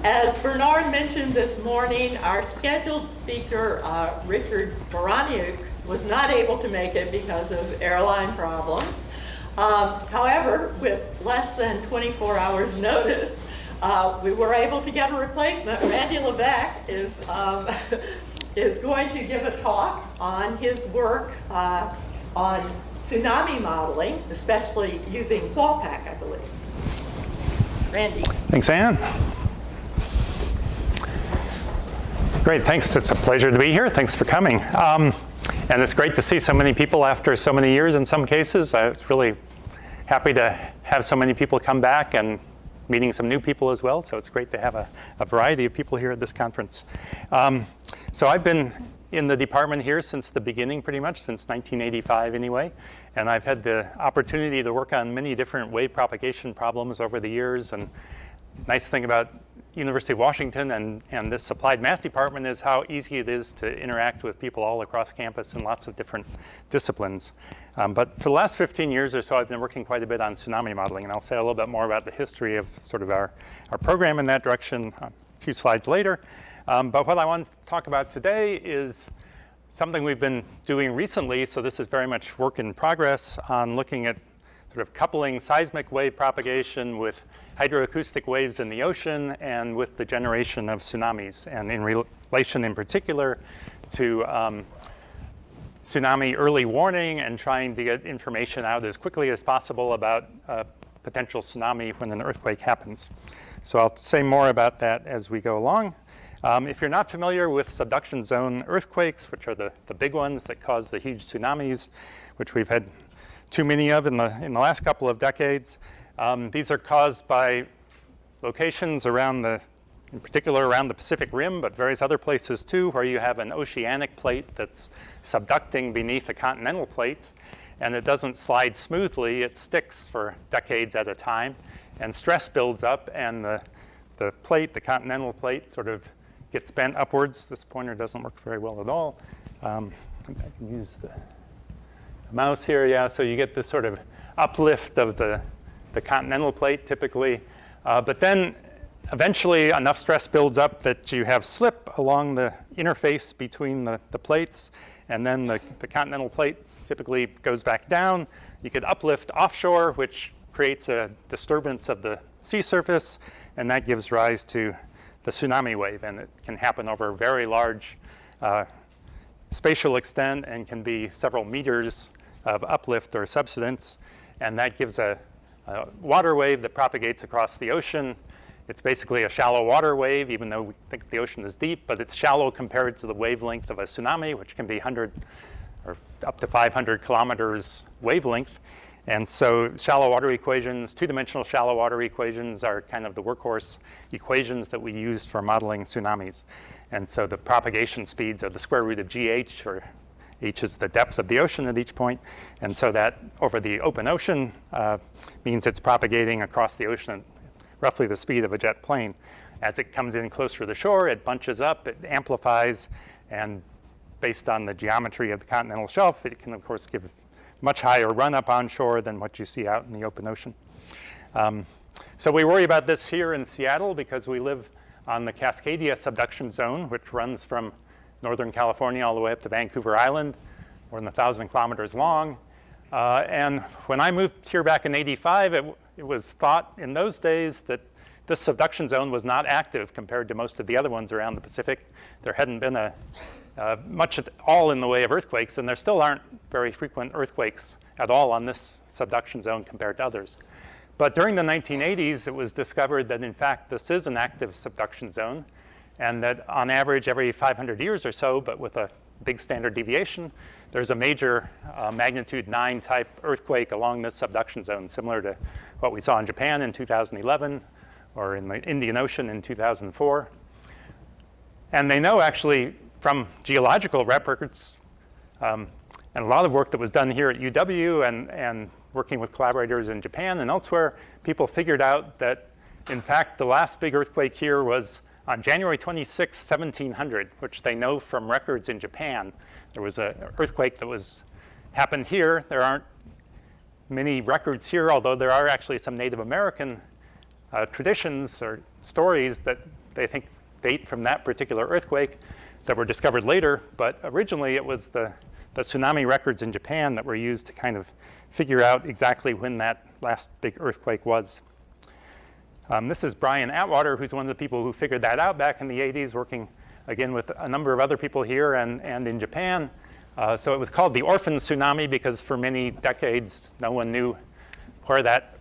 As Bernard mentioned this morning, our scheduled speaker, Richard Baraniuk, was not able to make it because of airline problems. However, with less than 24 hours notice, we were able to get a replacement. Randy LeVeque is going to give a talk on his work on tsunami modeling, especially using Clawpack, I believe. Randy. Thanks, Anne. Great, thanks. It's a pleasure to be here. Thanks for coming. And it's great to see so many people after so many years in some cases. I was really happy to have so many people come back and meeting some new people as well. So it's great to have a variety of people here at this conference. So I've been in the department here since the beginning, pretty much, since 1985 anyway. And I've had the opportunity to work on many different wave propagation problems over the years. And nice thing about University of Washington and this applied math department is how easy it is to interact with people all across campus in lots of different disciplines. But for the last 15 years or so, I've been working quite a bit on tsunami modeling, and I'll say a little bit more about the history of sort of our program in that direction a few slides later. But what I want to talk about today is something we've been doing recently, so this is very much work in progress on looking at sort of coupling seismic wave propagation with hydroacoustic waves in the ocean and with the generation of tsunamis, and in relation in particular to tsunami early warning and trying to get information out as quickly as possible about potential tsunami when an earthquake happens. So I'll say more about that as we go along. If you're not familiar with subduction zone earthquakes, which are the big ones that cause the huge tsunamis, which we've had too many of in the last couple of decades, these are caused by locations around in particular around the Pacific Rim, but various other places too, where you have an oceanic plate that's subducting beneath a continental plate, and it doesn't slide smoothly. It sticks for decades at a time, and stress builds up, and the plate, the continental plate, sort of gets bent upwards. This pointer doesn't work very well at all. I think I can use the mouse here. Yeah, so you get this sort of uplift of the continental plate typically, but then eventually enough stress builds up that you have slip along the interface between the plates, and then the continental plate typically goes back down. You could uplift offshore, which creates a disturbance of the sea surface, and that gives rise to the tsunami wave, and it can happen over a very large spatial extent and can be several meters of uplift or subsidence, and that gives a water wave that propagates across the ocean. It's basically a shallow water wave, even though we think the ocean is deep, but it's shallow compared to the wavelength of a tsunami, which can be 100 or up to 500 kilometers wavelength. And so shallow water equations, two-dimensional shallow water equations, are kind of the workhorse equations that we use for modeling tsunamis. And so the propagation speeds are the square root of GH, or H is the depth of the ocean at each point. And so that over the open ocean means it's propagating across the ocean at roughly the speed of a jet plane. As it comes in closer to the shore, it bunches up, it amplifies, and based on the geometry of the continental shelf, it can, of course, give much higher run-up onshore than what you see out in the open ocean. So we worry about this here in Seattle because we live on the Cascadia subduction zone, which runs from Northern California all the way up to Vancouver Island, more than 1,000 kilometers long. And when I moved here back in '85, it was thought in those days that this subduction zone was not active compared to most of the other ones around the Pacific. There hadn't been much at all in the way of earthquakes, and there still aren't very frequent earthquakes at all on this subduction zone compared to others. But during the 1980s, it was discovered that, in fact, this is an active subduction zone, and that on average every 500 years or so, but with a big standard deviation, there's a major magnitude 9 type earthquake along this subduction zone, similar to what we saw in Japan in 2011 or in the Indian Ocean in 2004. And they know actually from geological records and a lot of work that was done here at UW and working with collaborators in Japan and elsewhere, people figured out that, in fact, the last big earthquake here was on January 26, 1700, which they know from records in Japan. There was an earthquake that happened here. There aren't many records here, although there are actually some Native American traditions or stories that they think date from that particular earthquake that were discovered later, but originally it was the tsunami records in Japan that were used to kind of figure out exactly when that last big earthquake was. This is Brian Atwater, who's one of the people who figured that out back in the 80s, working again with a number of other people here and in Japan. So it was called the orphan tsunami because for many decades no one knew where that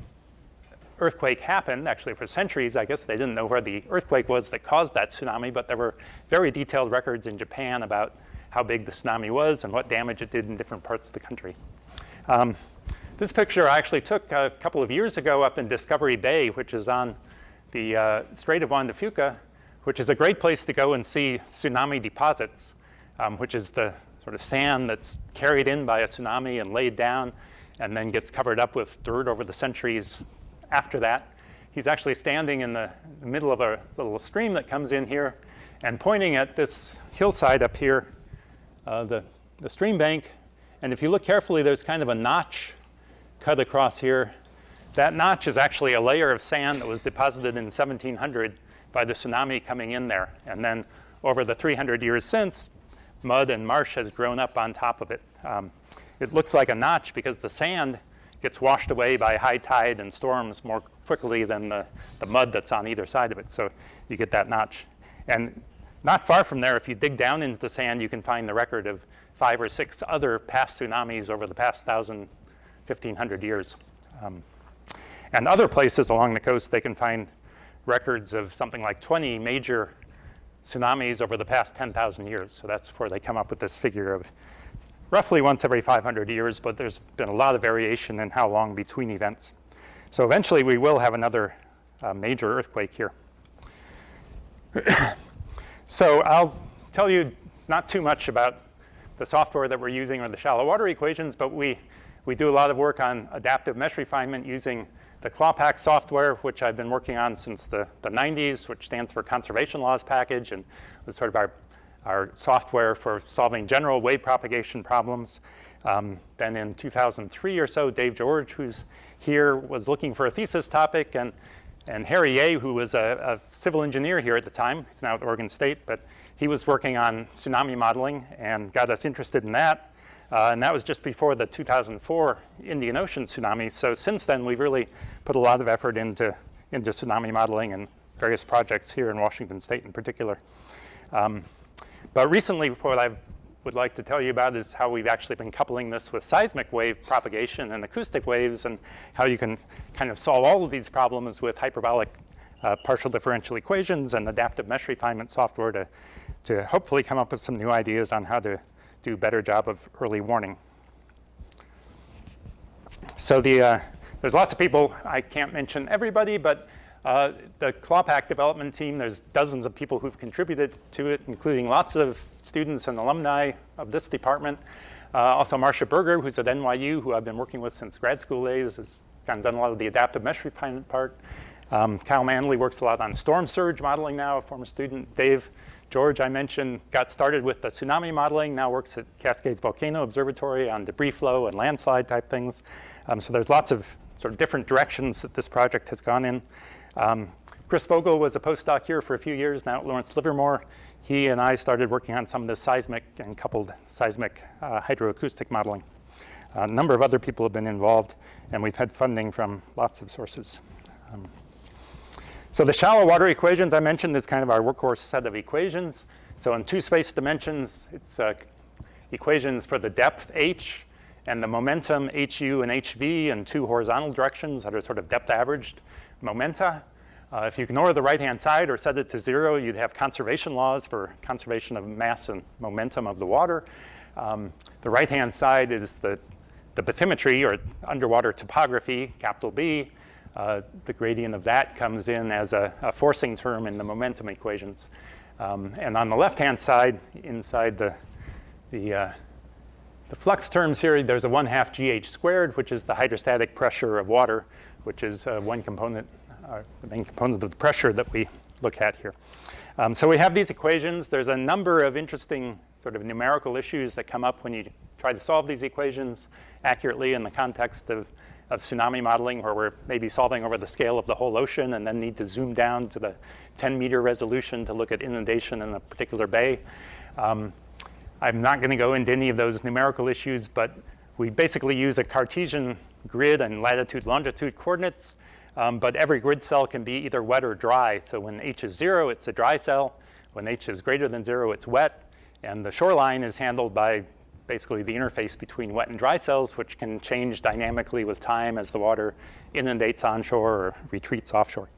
earthquake happened. Actually, for centuries, I guess they didn't know where the earthquake was that caused that tsunami, but there were very detailed records in Japan about how big the tsunami was and what damage it did in different parts of the country. This picture I actually took a couple of years ago up in Discovery Bay, which is on the Strait of Juan de Fuca, which is a great place to go and see tsunami deposits, which is the sort of sand that's carried in by a tsunami and laid down and then gets covered up with dirt over the centuries after that. He's actually standing in the middle of a little stream that comes in here and pointing at this hillside up here, the stream bank. And if you look carefully, there's kind of a notch cut across here. That notch is actually a layer of sand that was deposited in 1700 by the tsunami coming in there. And then over the 300 years since, mud and marsh has grown up on top of it. It looks like a notch because the sand gets washed away by high tide and storms more quickly than the mud that's on either side of it. So you get that notch. And not far from there, if you dig down into the sand, you can find the record of 5 or 6 other past tsunamis over the past 1,500 years. And other places along the coast, they can find records of something like 20 major tsunamis over the past 10,000 years. So that's where they come up with this figure of roughly once every 500 years, but there's been a lot of variation in how long between events. So eventually we will have another major earthquake here. So I'll tell you not too much about the software that we're using or the shallow water equations, but we do a lot of work on adaptive mesh refinement using the ClawPack software, which I've been working on since the 90s, which stands for Conservation Laws Package, and was sort of our software for solving general wave propagation problems. Then in 2003 or so, Dave George, who's here, was looking for a thesis topic, and Harry Yeh, who was a civil engineer here at the time, he's now at Oregon State, but he was working on tsunami modeling and got us interested in that. And that was just before the 2004 Indian Ocean tsunami. So since then, we've really put a lot of effort into tsunami modeling and various projects here in Washington State in particular. But recently, what I would like to tell you about is how we've actually been coupling this with seismic wave propagation and acoustic waves, and how you can kind of solve all of these problems with hyperbolic partial differential equations and adaptive mesh refinement software to hopefully come up with some new ideas on how to do a better job of early warning. So there's lots of people. I can't mention everybody, but the ClawPack development team, there's dozens of people who've contributed to it, including lots of students and alumni of this department. Also Marcia Berger, who's at NYU, who I've been working with since grad school days, has kind of done a lot of the adaptive mesh refinement part. Kyle Manley works a lot on storm surge modeling now, a former student. Dave George, I mentioned, got started with the tsunami modeling, now works at Cascades Volcano Observatory on debris flow and landslide type things. So there's lots of sort of different directions that this project has gone in. Chris Vogel was a postdoc here for a few years now at Lawrence Livermore. He and I started working on some of the seismic and coupled seismic hydroacoustic modeling. A number of other people have been involved, and we've had funding from lots of sources. So the shallow water equations I mentioned is kind of our workhorse set of equations. So in 2 space dimensions, it's equations for the depth h and the momentum hu and hv in 2 horizontal directions that are sort of depth averaged momenta. If you ignore the right-hand side or set it to 0, you'd have conservation laws for conservation of mass and momentum of the water. The right-hand side is the bathymetry or underwater topography, capital B. The gradient of that comes in as a forcing term in the momentum equations. And on the left-hand side, inside the flux terms here, there's a 1/2 GH squared, which is the hydrostatic pressure of water, which is one component, the main component of the pressure that we look at here. So we have these equations. There's a number of interesting sort of numerical issues that come up when you try to solve these equations accurately in the context of of tsunami modeling, where we're maybe solving over the scale of the whole ocean and then need to zoom down to the 10-meter resolution to look at inundation in a particular bay. I'm not going to go into any of those numerical issues, but we basically use a Cartesian grid and latitude, longitude coordinates, but every grid cell can be either wet or dry. So when H is 0, it's a dry cell. When H is greater than 0, it's wet. And the shoreline is handled by basically the interface between wet and dry cells, which can change dynamically with time as the water inundates onshore or retreats offshore.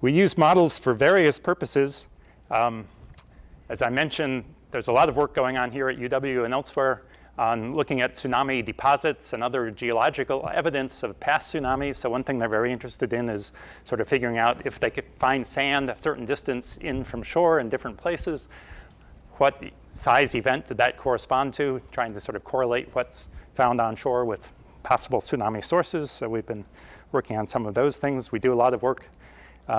We use models for various purposes. As I mentioned, there's a lot of work going on here at UW and elsewhere on looking at tsunami deposits and other geological evidence of past tsunamis. So one thing they're very interested in is sort of figuring out if they could find sand a certain distance in from shore in different places, what size event did that correspond to, trying to sort of correlate what's found on shore with possible tsunami sources. So we've been working on some of those things. We do a lot of work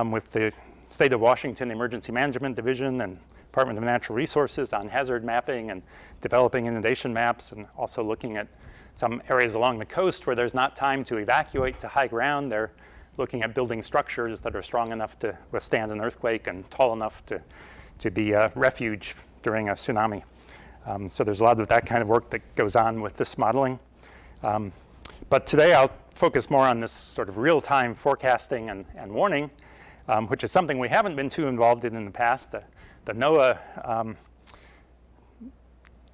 with the State of Washington Emergency Management Division and Department of Natural Resources on hazard mapping and developing inundation maps, and also looking at some areas along the coast where there's not time to evacuate to high ground. They're looking at building structures that are strong enough to withstand an earthquake and tall enough to be a refuge during a tsunami. So there's a lot of that kind of work that goes on with this modeling. But today I'll focus more on this sort of real-time forecasting and warning, which is something we haven't been too involved in the past. The NOAA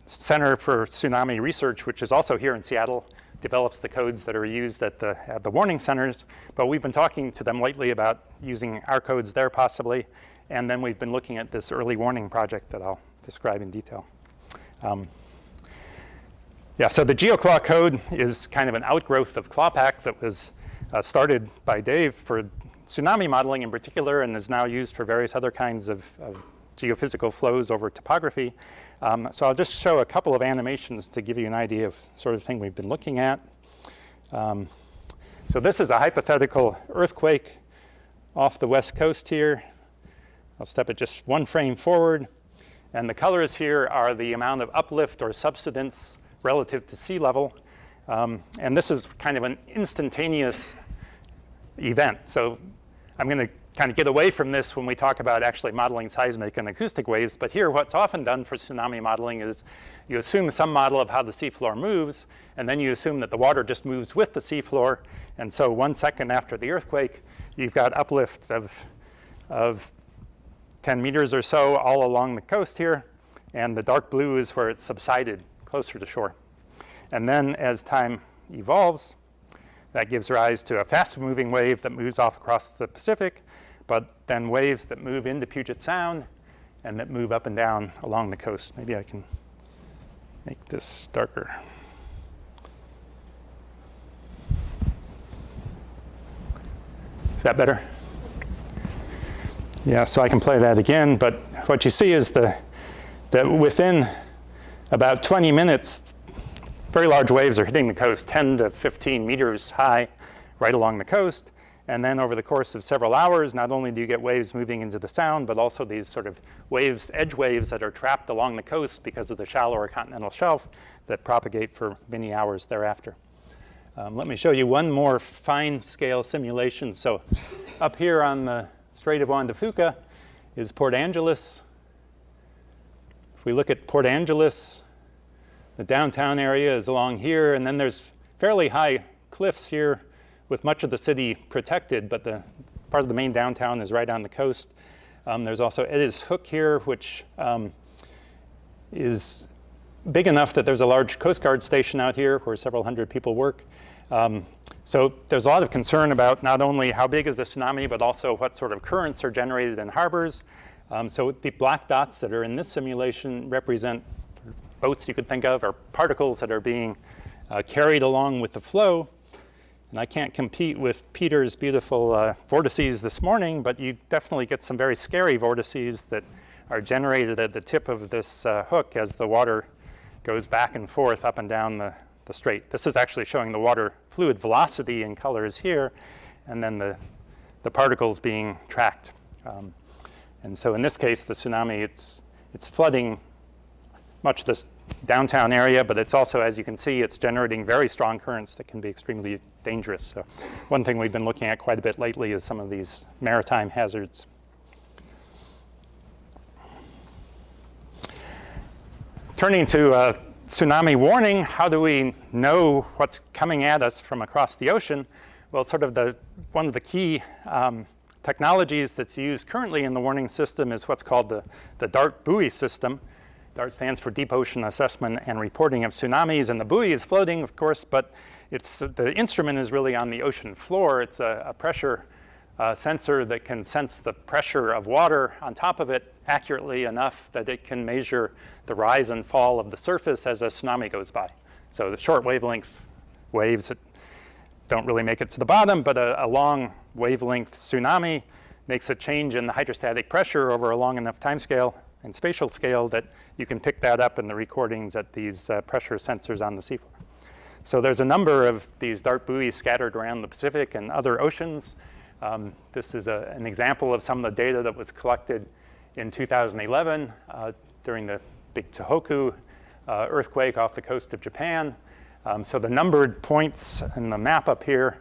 Center for Tsunami Research, which is also here in Seattle, develops the codes that are used at the warning centers. But we've been talking to them lately about using our codes there possibly. And then we've been looking at this early warning project that I'll describe in detail. So the GeoClaw code is kind of an outgrowth of ClawPack that was started by Dave for tsunami modeling in particular, and is now used for various other kinds of geophysical flows over topography. So I'll just show a couple of animations to give you an idea of sort of thing we've been looking at. So this is a hypothetical earthquake off the west coast here. I'll step it just one frame forward. And the colors here are the amount of uplift or subsidence relative to sea level. And this is kind of an instantaneous event. So I'm going to kind of get away from this when we talk about actually modeling seismic and acoustic waves. But here, what's often done for tsunami modeling is you assume some model of how the seafloor moves, and then you assume that the water just moves with the seafloor. And so 1 second after the earthquake, you've got uplifts of 10 meters or so all along the coast here. And the dark blue is where it's subsided closer to shore. And then as time evolves, that gives rise to a faster moving wave that moves off across the Pacific, but then waves that move into Puget Sound and that move up and down along the coast. Maybe I can make this darker. Is that better? Yeah, so I can play that again, but what you see is that within about 20 minutes, very large waves are hitting the coast, 10 to 15 meters high, right along the coast. And then over the course of several hours, not only do you get waves moving into the sound, but also these sort of waves, edge waves that are trapped along the coast because of the shallower continental shelf that propagate for many hours thereafter. Let me show you one more fine scale simulation. So up here on the Strait of Juan de Fuca is Port Angeles. If we look at Port Angeles, the downtown area is along here, and then there's fairly high cliffs here with much of the city protected, but the part of the main downtown is right on the coast. There's also Eddy's Hook here, which is big enough that there's a large Coast Guard station out here where several hundred people work. So there's a lot of concern about not only how big is the tsunami, but also what sort of currents are generated in harbors. So the black dots that are in this simulation represent boats you could think of, or particles that are being carried along with the flow. And I can't compete with Peter's beautiful vortices this morning, but you definitely get some very scary vortices that are generated at the tip of this hook as the water goes back and forth up and down the strait. This is actually showing the water fluid velocity in colors here, and then the particles being tracked. And so in this case, the tsunami, it's flooding much of this downtown area, but it's also, as you can see, it's generating very strong currents that can be extremely dangerous. So one thing we've been looking at quite a bit lately is some of these maritime hazards. Turning to tsunami warning, how do we know what's coming at us from across the ocean? Well, sort of one of the key technologies that's used currently in the warning system is what's called the DART buoy system. DART stands for Deep Ocean Assessment and Reporting of Tsunamis, and the buoy is floating, of course, but the instrument is really on the ocean floor. It's a pressure sensor that can sense the pressure of water on top of it accurately enough that it can measure the rise and fall of the surface as a tsunami goes by. So the short wavelength waves that don't really make it to the bottom, but a long wavelength tsunami makes a change in the hydrostatic pressure over a long enough time scale and spatial scale that you can pick that up in the recordings at these pressure sensors on the seafloor. So there's a number of these DART buoys scattered around the Pacific and other oceans. This is an example of some of the data that was collected in 2011 during the big Tohoku earthquake off the coast of Japan. So the numbered points in the map up here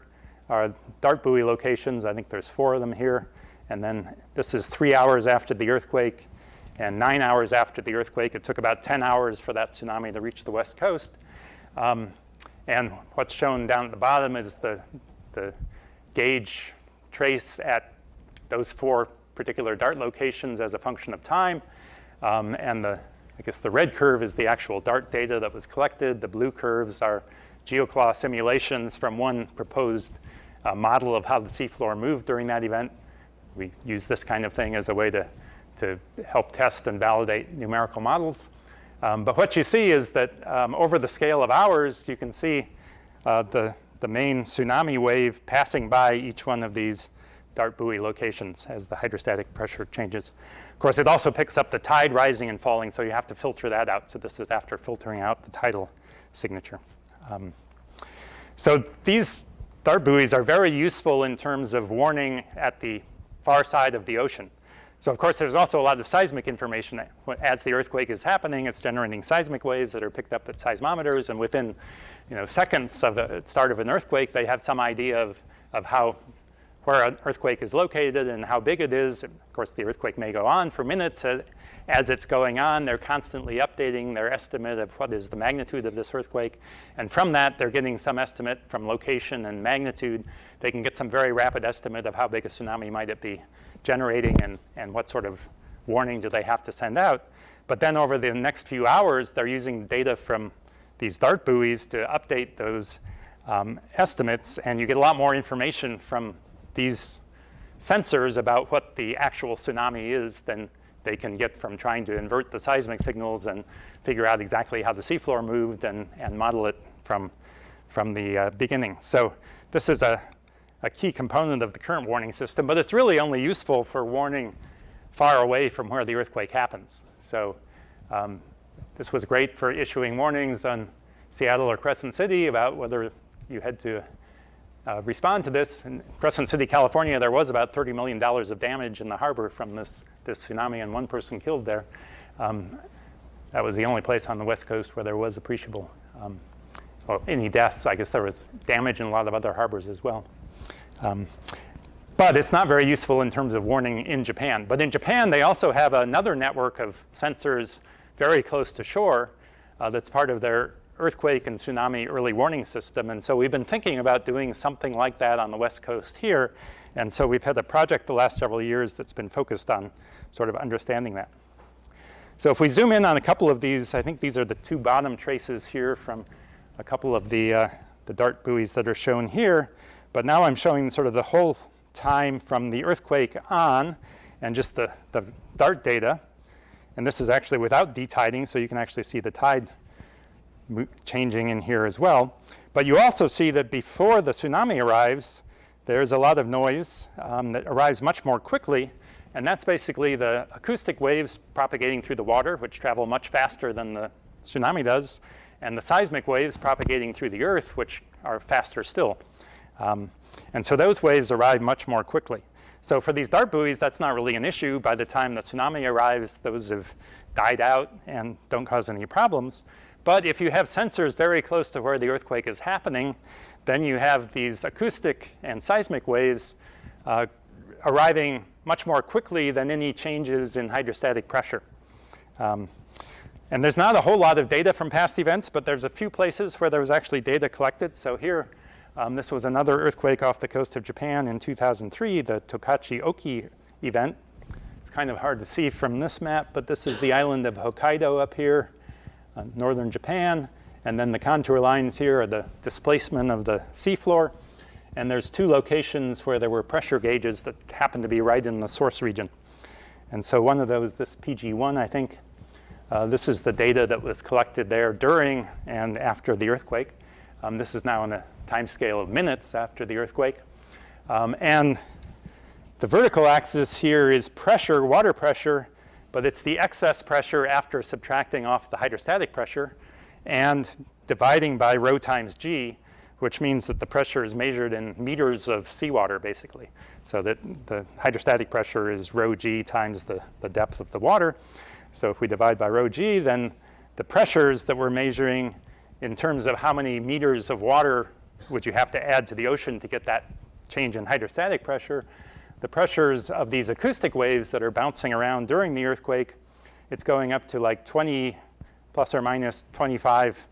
are DART buoy locations. I think there's 4 of them here. And then this is 3 hours after the earthquake and 9 hours after the earthquake. It took about 10 hours for that tsunami to reach the west coast. And what's shown down at the bottom is the gauge trace at those 4 particular DART locations as a function of time. And I guess the red curve is the actual DART data that was collected. The blue curves are geoclaw simulations from one proposed model of how the seafloor moved during that event. We use this kind of thing as a way to help test and validate numerical models. But what you see is that over the scale of hours, you can see the main tsunami wave passing by each one of these DART buoy locations as the hydrostatic pressure changes. Of course, it also picks up the tide rising and falling, so you have to filter that out. So this is after filtering out the tidal signature. So these DART buoys are very useful in terms of warning at the far side of the ocean. So of course, there's also a lot of seismic information. As the earthquake is happening, it's generating seismic waves that are picked up at seismometers, and within seconds of the start of an earthquake, they have some idea of where an earthquake is located and how big it is. Of course, the earthquake may go on for minutes. As it's going on, they're constantly updating their estimate of what is the magnitude of this earthquake. And from that, they're getting some estimate from location and magnitude. They can get some very rapid estimate of how big a tsunami might it be generating and what sort of warning do they have to send out. But then over the next few hours, they're using data from these DART buoys to update those estimates, and you get a lot more information from these sensors about what the actual tsunami is than they can get from trying to invert the seismic signals and figure out exactly how the seafloor moved and model it from the beginning. So this is a key component of the current warning system, but it's really only useful for warning far away from where the earthquake happens. So this was great for issuing warnings on Seattle or Crescent City about whether you had to respond to this. In Crescent City, California, there was about $30 million of damage in the harbor from this tsunami and 1 person killed there. That was the only place on the West Coast where there was appreciable, any deaths. I guess there was damage in a lot of other harbors as well. But it's not very useful in terms of warning in Japan. But in Japan, they also have another network of sensors very close to shore that's part of their earthquake and tsunami early warning system. And so we've been thinking about doing something like that on the West Coast here. And so we've had a project the last several years that's been focused on sort of understanding that. So if we zoom in on a couple of these, I think these are the 2 bottom traces here from a couple of the DART buoys that are shown here. But now I'm showing sort of the whole time from the earthquake on and just the DART data. And this is actually without detiding, so you can actually see the tide changing in here as well. But you also see that before the tsunami arrives, there's a lot of noise that arrives much more quickly. And that's basically the acoustic waves propagating through the water, which travel much faster than the tsunami does, and the seismic waves propagating through the earth, which are faster still. And so those waves arrive much more quickly. So for these dart buoys, that's not really an issue. By the time the tsunami arrives, those have died out and don't cause any problems. But if you have sensors very close to where the earthquake is happening, then you have these acoustic and seismic waves arriving much more quickly than any changes in hydrostatic pressure. And there's not a whole lot of data from past events, but there's a few places where there was actually data collected. So here, this was another earthquake off the coast of Japan in 2003, the Tokachi Oki event. It's kind of hard to see from this map, but this is the island of Hokkaido up here, northern Japan. And then the contour lines here are the displacement of the seafloor. And there's two locations where there were pressure gauges that happened to be right in the source region. And so one of those, this PG1, I think, this is the data that was collected there during and after the earthquake. This is now on a time scale of minutes after the earthquake. And the vertical axis here is pressure, water pressure, but it's the excess pressure after subtracting off the hydrostatic pressure and dividing by rho times g, which means that the pressure is measured in meters of seawater, basically. So that the hydrostatic pressure is rho g times the depth of the water. So if we divide by rho g, then the pressures that we're measuring in terms of how many meters of water would you have to add to the ocean to get that change in hydrostatic pressure, the pressures of these acoustic waves that are bouncing around during the earthquake, it's going up to like 20 plus or minus 25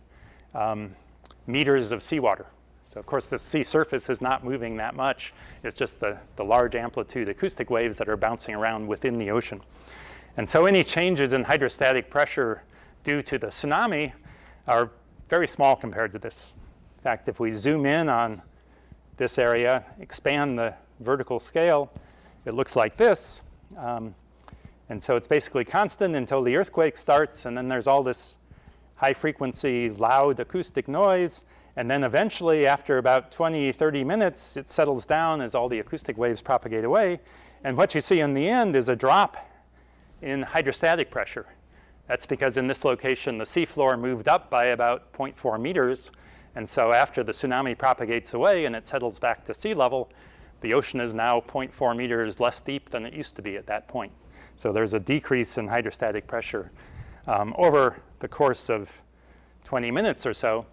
meters of seawater. So of course the sea surface is not moving that much. It's just the large amplitude acoustic waves that are bouncing around within the ocean. And so any changes in hydrostatic pressure due to the tsunami are very small compared to this. In fact, if we zoom in on this area, expand the vertical scale, it looks like this. And so it's basically constant until the earthquake starts, and then there's all this high frequency, loud acoustic noise. And then eventually, after about 20, 30 minutes, it settles down as all the acoustic waves propagate away. And what you see in the end is a drop in hydrostatic pressure. That's because in this location, the seafloor moved up by about 0.4 meters. And so after the tsunami propagates away and it settles back to sea level, the ocean is now 0.4 meters less deep than it used to be at that point. So there's a decrease in hydrostatic pressure over the course of 20 minutes or so.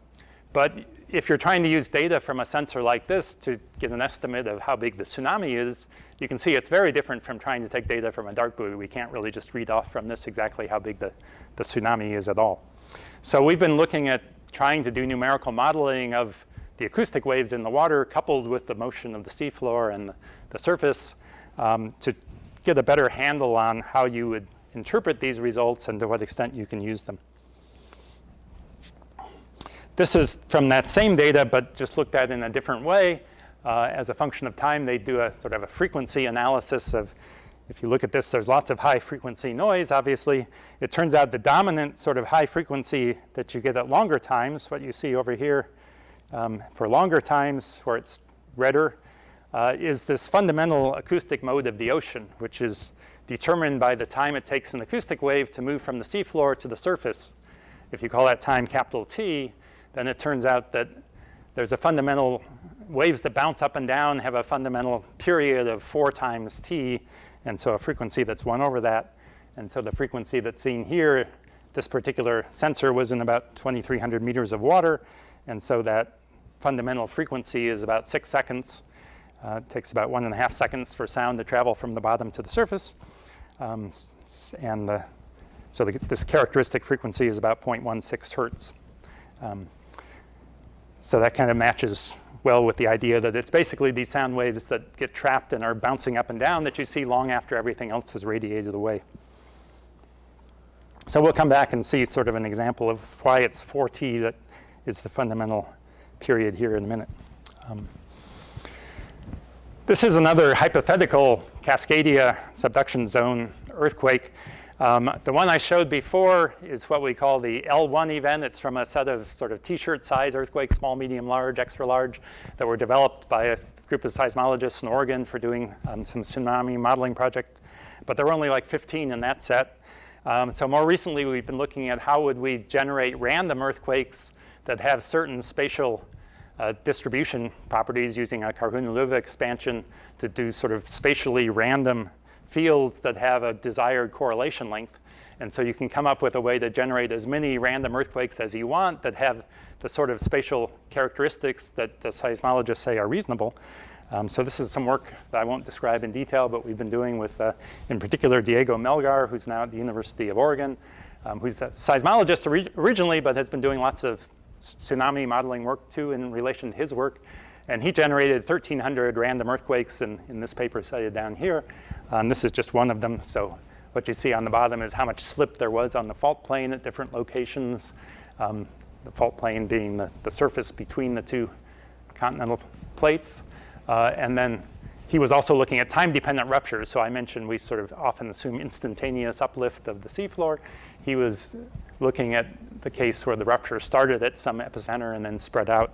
But if you're trying to use data from a sensor like this to get an estimate of how big the tsunami is, you can see it's very different from trying to take data from a dart buoy. We can't really just read off from this exactly how big the tsunami is at all. So we've been looking at trying to do numerical modeling of the acoustic waves in the water coupled with the motion of the seafloor and the surface to get a better handle on how you would interpret these results and to what extent you can use them. This is from that same data, but just looked at in a different way. As a function of time, they do a sort of a frequency analysis of, if you look at this, there's lots of high frequency noise, obviously. It turns out the dominant sort of high frequency that you get at longer times, what you see over here for longer times, where it's redder, is this fundamental acoustic mode of the ocean, which is determined by the time it takes an acoustic wave to move from the seafloor to the surface. If you call that time capital T, then it turns out that there's a fundamental, waves that bounce up and down have a fundamental period of 4 times T, and so a frequency that's 1 over that. And so the frequency that's seen here, this particular sensor was in about 2,300 meters of water, and so that fundamental frequency is about 6 seconds. It takes about 1.5 seconds for sound to travel from the bottom to the surface. So this characteristic frequency is about 0.16 hertz. So that kind of matches well with the idea that it's basically these sound waves that get trapped and are bouncing up and down that you see long after everything else has radiated away. So we'll come back and see sort of an example of why it's 4T that is the fundamental period here in a minute. This is another hypothetical Cascadia subduction zone earthquake. The one I showed before is what we call the L1 event. It's from a set of sort of t-shirt size earthquakes, small, medium, large, extra large, that were developed by a group of seismologists in Oregon for doing some tsunami modeling project. But there were only like 15 in that set. So more recently, we've been looking at how would we generate random earthquakes that have certain spatial distribution properties using a Carhune-Leuve expansion to do sort of spatially random fields that have a desired correlation length. And so you can come up with a way to generate as many random earthquakes as you want that have the sort of spatial characteristics that the seismologists say are reasonable. So this is some work that I won't describe in detail, but we've been doing with, in particular, Diego Melgar, who's now at the University of Oregon, who's a seismologist originally, but has been doing lots of tsunami modeling work too in relation to his work. And he generated 1,300 random earthquakes in this paper cited down here. This is just one of them. So what you see on the bottom is how much slip there was on the fault plane at different locations. The fault plane being the surface between the two continental plates. And then he was also looking at time-dependent ruptures. So I mentioned we sort of often assume instantaneous uplift of the seafloor. He was looking at the case where the rupture started at some epicenter and then spread out.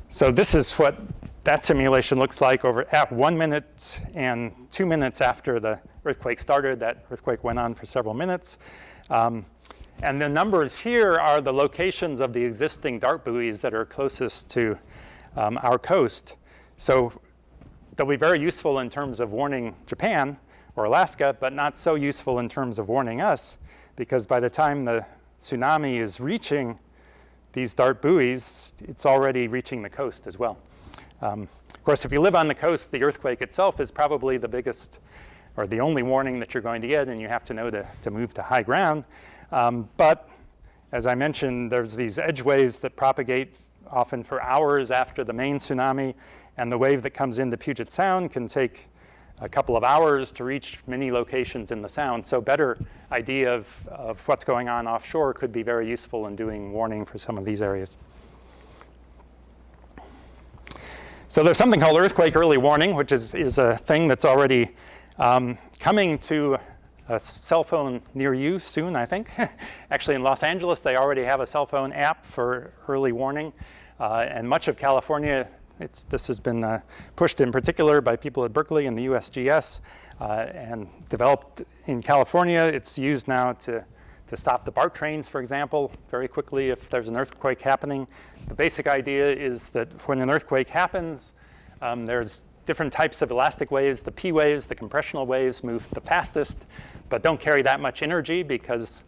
So this is what that simulation looks like at 1 minute and 2 minutes after the earthquake started. That earthquake went on for several minutes. And the numbers here are the locations of the existing dart buoys that are closest to our coast. So they'll be very useful in terms of warning Japan or Alaska, but not so useful in terms of warning us, because by the time the tsunami is reaching these dart buoys, it's already reaching the coast as well. Of course, if you live on the coast, the earthquake itself is probably the biggest or the only warning that you're going to get, and you have to know to move to high ground. But as I mentioned, there's these edge waves that propagate often for hours after the main tsunami, and the wave that comes into Puget Sound can take a couple of hours to reach many locations in the sound. So better idea of what's going on offshore could be very useful in doing warning for some of these areas. So there's something called earthquake early warning, which is a thing that's already coming to a cell phone near you soon, I think. Actually, in Los Angeles, they already have a cell phone app for early warning. And much of California, this has been pushed in particular by people at Berkeley and the USGS and developed in California. It's used now to stop the BART trains, for example, very quickly if there's an earthquake happening. The basic idea is that when an earthquake happens, there's different types of elastic waves. The P waves, the compressional waves, move the fastest, but don't carry that much energy because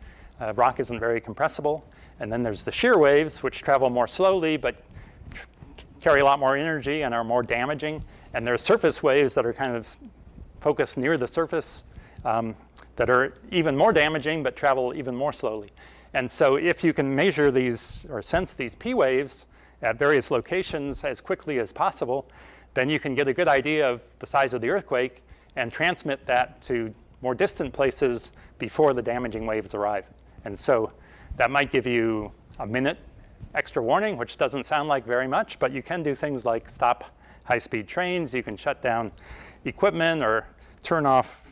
rock isn't very compressible. And then there's the shear waves, which travel more slowly, but carry a lot more energy and are more damaging. And there are surface waves that are kind of focused near the surface that are even more damaging, but travel even more slowly. And so if you can measure these or sense these P waves at various locations as quickly as possible, then you can get a good idea of the size of the earthquake and transmit that to more distant places before the damaging waves arrive. And so that might give you a minute extra warning, which doesn't sound like very much, but you can do things like stop high-speed trains. You can shut down equipment or turn off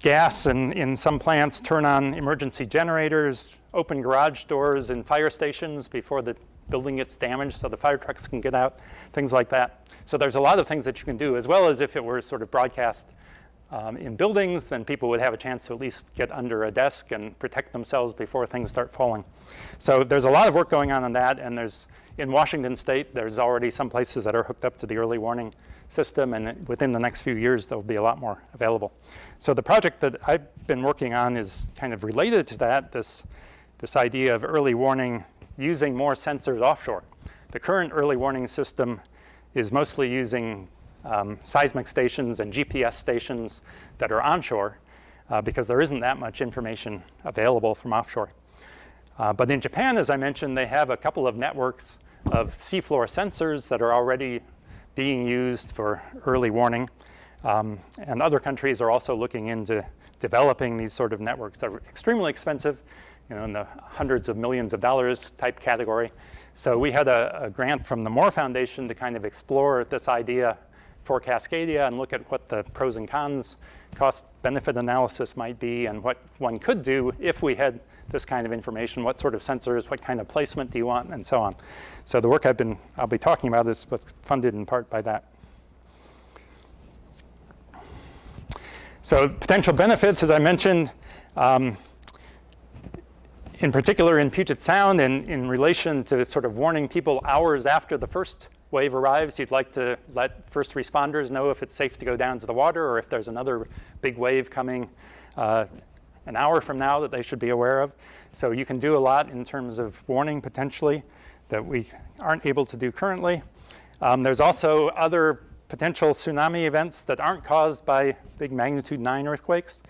gas in some plants, turn on emergency generators, open garage doors in fire stations before the building gets damaged so the fire trucks can get out, things like that. So there's a lot of things that you can do, as well as if it were sort of broadcast in buildings, then people would have a chance to at least get under a desk and protect themselves before things start falling. So there's a lot of work going on that, and in Washington State, there's already some places that are hooked up to the early warning system, and within the next few years, there'll be a lot more available. So the project that I've been working on is kind of related to that, this idea of early warning using more sensors offshore. The current early warning system is mostly using seismic stations and GPS stations that are onshore because there isn't that much information available from offshore. But in Japan, as I mentioned, they have a couple of networks of seafloor sensors that are already being used for early warning. And other countries are also looking into developing these sort of networks that are extremely expensive, in the hundreds of millions of dollars type category. So we had a grant from the Moore Foundation to kind of explore this idea for Cascadia and look at what the pros and cons cost-benefit analysis might be and what one could do if we had this kind of information, what sort of sensors, what kind of placement do you want, and so on. So the work I'll be talking about is what's funded in part by that. So potential benefits, as I mentioned, In particular, in Puget Sound, and in relation to sort of warning people hours after the first wave arrives, you'd like to let first responders know if it's safe to go down to the water or if there's another big wave coming an hour from now that they should be aware of. So you can do a lot in terms of warning potentially that we aren't able to do currently. There's also other potential tsunami events that aren't caused by big magnitude 9 earthquakes.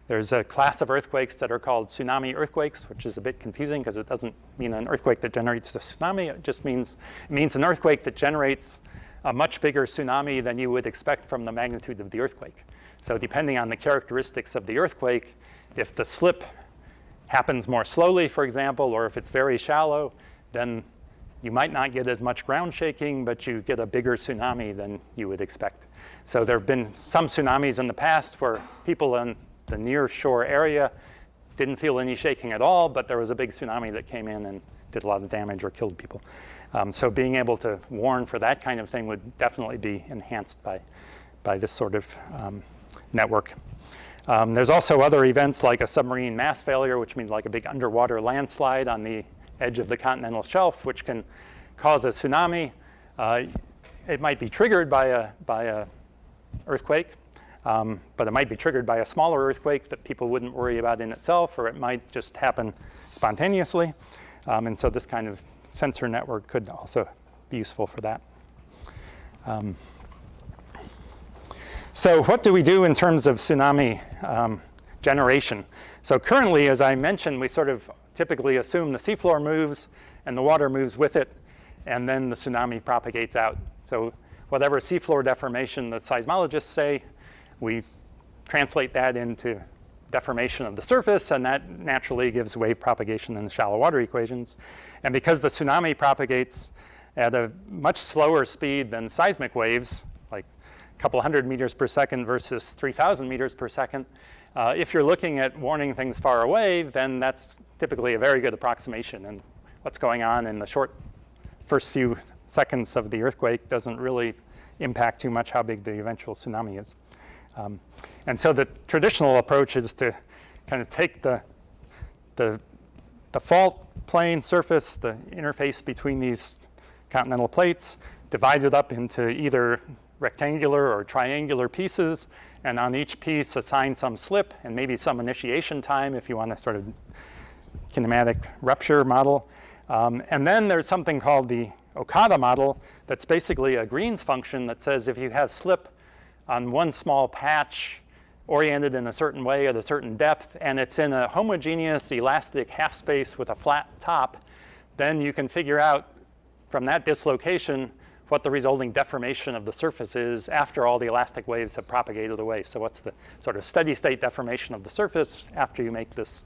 There's a class of earthquakes that are called Tsunami Earthquakes, which is a bit confusing because it doesn't mean an earthquake that generates a tsunami. It just means an earthquake that generates a much bigger tsunami than you would expect from the magnitude of the earthquake. So depending on the characteristics of the earthquake, if the slip happens more slowly, for example, or if it's very shallow, then you might not get as much ground shaking, but you get a bigger tsunami than you would expect. So there have been some tsunamis in the past where people in the near shore area didn't feel any shaking at all, but there was a big tsunami that came in and did a lot of damage or killed people. So being able to warn for that kind of thing would definitely be enhanced by this sort of network. There's also other events like a submarine mass failure, which means like a big underwater landslide on the edge of the continental shelf, which can cause a tsunami. It might be triggered by a earthquake, but it might be triggered by a smaller earthquake that people wouldn't worry about in itself, or it might just happen spontaneously. And so this kind of sensor network could also be useful for that. So what do we do in terms of tsunami generation? So currently, as I mentioned, we sort of typically assume the seafloor moves and the water moves with it, and then the tsunami propagates out. So whatever seafloor deformation the seismologists say, we translate that into deformation of the surface, and that naturally gives wave propagation in the shallow water equations. And because the tsunami propagates at a much slower speed than seismic waves, like a couple hundred meters per second versus 3,000 meters per second, if you're looking at warning things far away, then that's typically a very good approximation. And what's going on in the first few seconds of the earthquake doesn't really impact too much how big the eventual tsunami is. And so the traditional approach is to kind of take the fault plane surface, the interface between these continental plates, divide it up into either rectangular or triangular pieces, and on each piece assign some slip and maybe some initiation time if you want a sort of kinematic rupture model. And then there's something called the Okada model that's basically a Green's function that says if you have slip on one small patch oriented in a certain way at a certain depth, and it's in a homogeneous elastic half space with a flat top, then you can figure out from that dislocation what the resulting deformation of the surface is after all the elastic waves have propagated away. So what's the sort of steady state deformation of the surface after you make this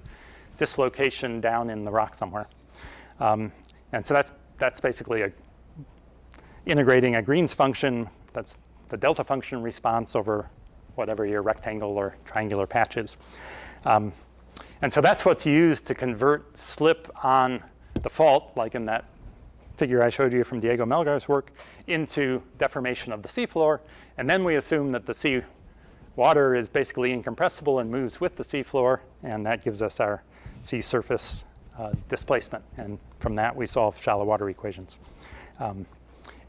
dislocation down in the rock somewhere. And so that's basically integrating a Green's function, that's the delta function response over whatever your rectangle or triangular patch is. And so that's what's used to convert slip on the fault, like in that figure I showed you from Diego Melgar's work, into deformation of the seafloor. And then we assume that the sea water is basically incompressible and moves with the seafloor, and that gives us our sea surface displacement. And from that, we solve shallow water equations.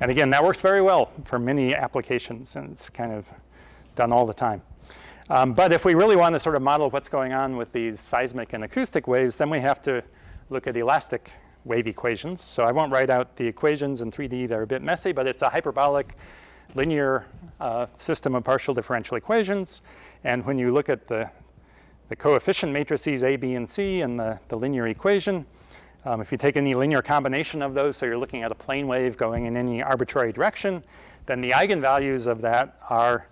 And again, that works very well for many applications, and it's kind of done all the time. But if we really want to sort of model what's going on with these seismic and acoustic waves, then we have to look at elastic wave equations. So I won't write out the equations in 3D. They're a bit messy, but it's a hyperbolic linear system of partial differential equations. And when you look at the coefficient matrices A, B, and C and the linear equation, if you take any linear combination of those, so you're looking at a plane wave going in any arbitrary direction, then the eigenvalues of that are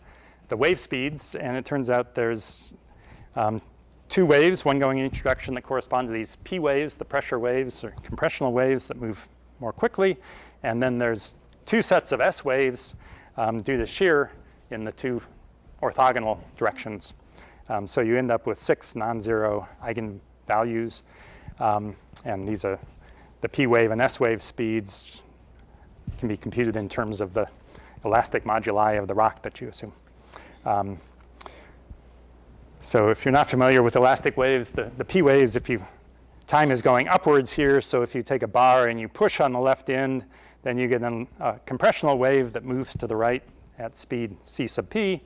the wave speeds. And it turns out there's two waves, one going in each direction, that correspond to these P waves, the pressure waves or compressional waves that move more quickly. And then there's two sets of S waves due to shear in the two orthogonal directions. So you end up with 6 non-zero eigenvalues. And these are the P wave and S wave speeds can be computed in terms of the elastic moduli of the rock that you assume. So if you're not familiar with elastic waves, the P waves, if you time is going upwards here. So if you take a bar and you push on the left end, then you get a compressional wave that moves to the right at speed c sub p.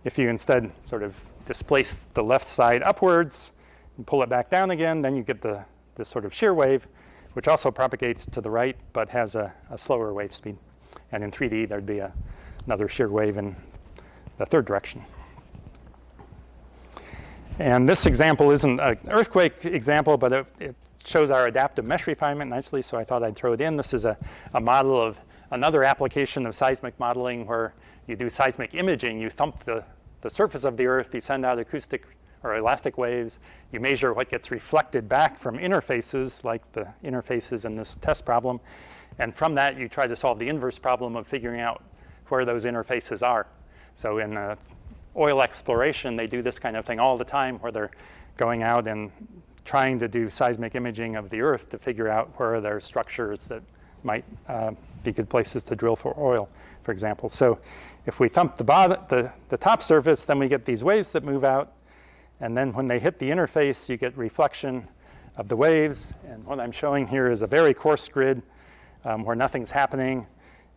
If you instead sort of displace the left side upwards and pull it back down again, then you get this sort of shear wave, which also propagates to the right but has a slower wave speed. And in 3D, there'd be another shear wave in the third direction. And this example isn't an earthquake example, but it shows our adaptive mesh refinement nicely, so I thought I'd throw it in. This is a model of another application of seismic modeling where you do seismic imaging. You thump the surface of the Earth, you send out acoustic or elastic waves, you measure what gets reflected back from interfaces, like the interfaces in this test problem, and from that you try to solve the inverse problem of figuring out where those interfaces are. So in oil exploration, they do this kind of thing all the time, where they're going out and trying to do seismic imaging of the Earth to figure out where there are structures that might be good places to drill for oil, for example. So if we thump the top surface, then we get these waves that move out. And then when they hit the interface, you get reflection of the waves. And what I'm showing here is a very coarse grid where nothing's happening.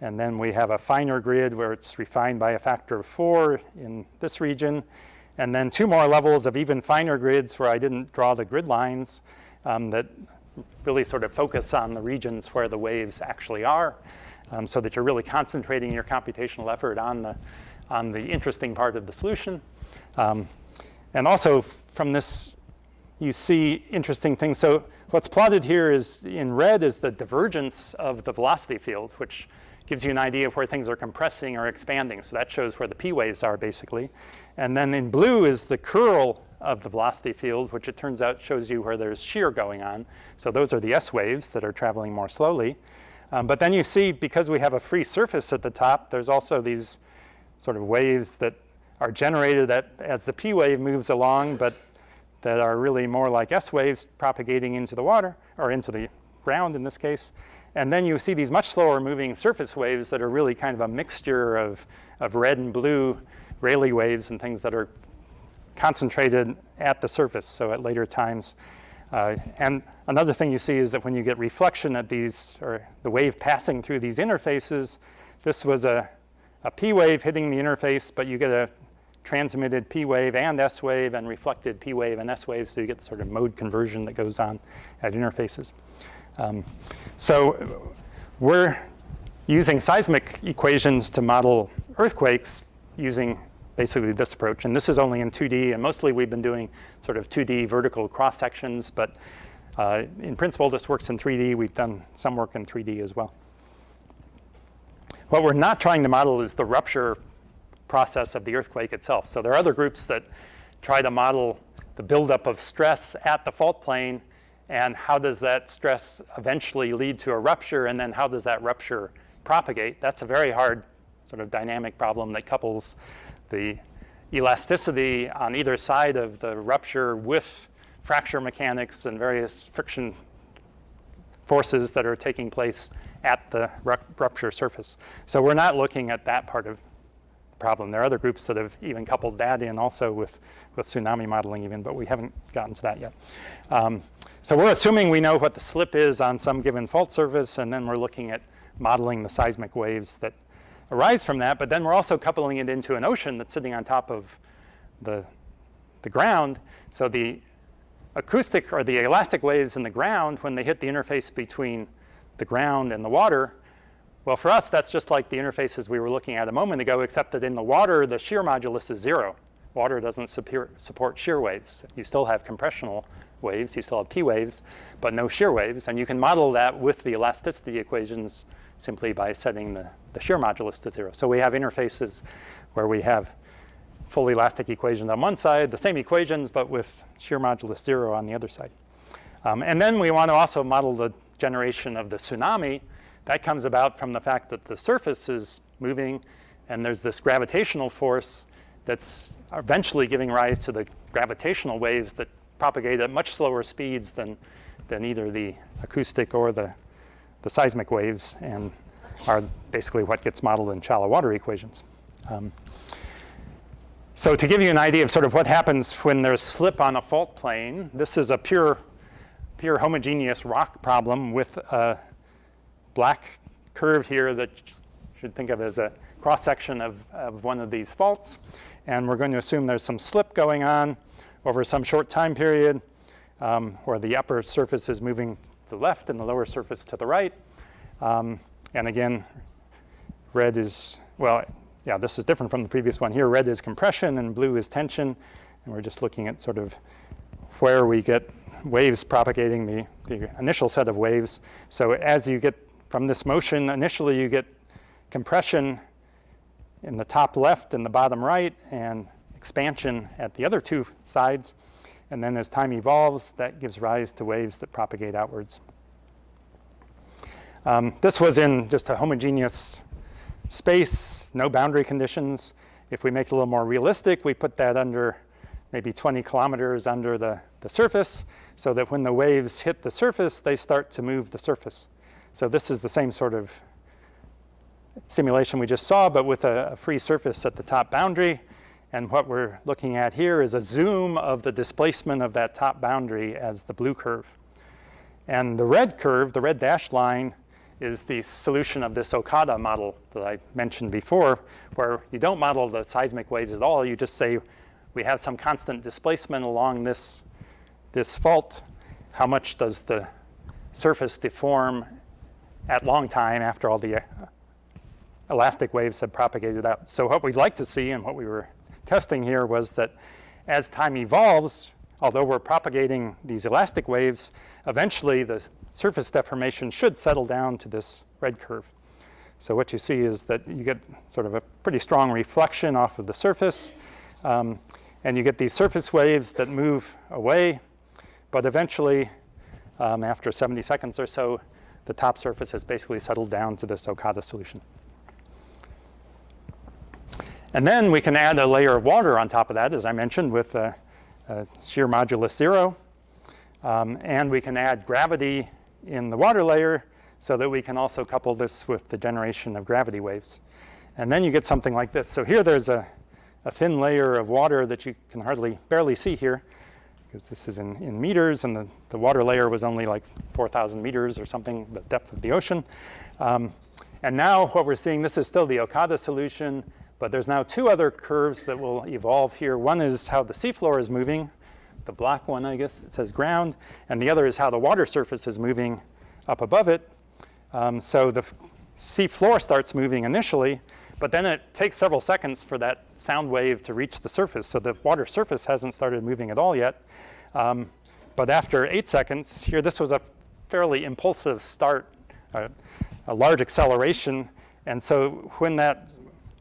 And then we have a finer grid where it's refined by a factor of 4 in this region. And then 2 more levels of even finer grids where I didn't draw the grid lines that really sort of focus on the regions where the waves actually are, so that you're really concentrating your computational effort on the interesting part of the solution. And also from this, you see interesting things. So what's plotted here is in red is the divergence of the velocity field, which gives you an idea of where things are compressing or expanding. So that shows where the P waves are, basically. And then in blue is the curl of the velocity field, which it turns out shows you where there's shear going on. So those are the S waves that are traveling more slowly. But then you see, because we have a free surface at the top, there's also these sort of waves that are generated as the P wave moves along, but that are really more like S waves propagating into the water, or into the ground in this case. And then you see these much slower moving surface waves that are really kind of a mixture of red and blue Rayleigh waves and things that are concentrated at the surface, so at later times. And another thing you see is that when you get reflection at these, or the wave passing through these interfaces, this was a P wave hitting the interface, but you get a transmitted P wave and S wave and reflected P wave and S wave, so you get the sort of mode conversion that goes on at interfaces. So we're using seismic equations to model earthquakes using basically this approach. And this is only in 2D, and mostly we've been doing sort of 2D vertical cross sections, but in principle this works in 3D. We've done some work in 3D as well. What we're not trying to model is the rupture process of the earthquake itself. So there are other groups that try to model the buildup of stress at the fault plane, and how does that stress eventually lead to a rupture, and then how does that rupture propagate? That's a very hard sort of dynamic problem that couples the elasticity on either side of the rupture with fracture mechanics and various friction forces that are taking place at the rupture surface. So we're not looking at that part of the problem. There are other groups that have even coupled that in also with tsunami modeling even, but we haven't gotten to that yet. So we're assuming we know what the slip is on some given fault surface, and then we're looking at modeling the seismic waves that arise from that, but then we're also coupling it into an ocean that's sitting on top of the ground. So the acoustic or the elastic waves in the ground, when they hit the interface between the ground and the water, well, for us, that's just like the interfaces we were looking at a moment ago, except that in the water, the shear modulus is 0. Water doesn't support shear waves. You still have compressional waves, you still have P waves, but no shear waves. And you can model that with the elasticity equations simply by setting the shear modulus to 0. So we have interfaces where we have full elastic equations on one side, the same equations, but with shear modulus 0 on the other side. And then we want to also model the generation of the tsunami. That comes about from the fact that the surface is moving, and there's this gravitational force that's eventually giving rise to the gravitational waves that propagate at much slower speeds than either the acoustic or the seismic waves, and are basically what gets modeled in shallow water equations. So to give you an idea of sort of what happens when there's slip on a fault plane, this is a pure pure homogeneous rock problem with a black curve here that you should think of as a cross-section of one of these faults. And we're going to assume there's some slip going on over some short time period where the upper surface is moving to the left and the lower surface to the right. And again, red is, well, yeah, this is different from the previous one here. Red is compression and blue is tension. And we're just looking at sort of where we get waves propagating the initial set of waves. So as you get from this motion, initially you get compression in the top left and the bottom right, and expansion at the other two sides. And then as time evolves, that gives rise to waves that propagate outwards. This was in just a homogeneous space, no boundary conditions. If we make it a little more realistic, we put that under maybe 20 kilometers under the surface, so that when the waves hit the surface, they start to move the surface. So this is the same sort of simulation we just saw, but with a free surface at the top boundary. And what we're looking at here is a zoom of the displacement of that top boundary as the blue curve. And the red curve, the red dashed line, is the solution of this Okada model that I mentioned before, where you don't model the seismic waves at all. You just say, we have some constant displacement along this fault. How much does the surface deform at long time after all the elastic waves have propagated out? So what we'd like to see, and what we were testing here, was that as time evolves, although we're propagating these elastic waves, eventually the surface deformation should settle down to this red curve. So what you see is that you get sort of a pretty strong reflection off of the surface, and you get these surface waves that move away, but eventually, after 70 seconds or so, the top surface has basically settled down to this Okada solution. And then we can add a layer of water on top of that, as I mentioned, with a shear modulus 0. And we can add gravity in the water layer so that we can also couple this with the generation of gravity waves. And then you get something like this. So here there's a thin layer of water that you can barely see here, because this is in meters, and the water layer was only like 4,000 meters or something, the depth of the ocean. And now what we're seeing, this is still the Okada solution, but there's now two other curves that will evolve here. One is how the seafloor is moving, the black one, I guess, it says ground, and the other is how the water surface is moving up above it. So the seafloor starts moving initially, but then it takes several seconds for that sound wave to reach the surface. So the water surface hasn't started moving at all yet. But after 8 seconds, here this was a fairly impulsive start, a large acceleration. And so when that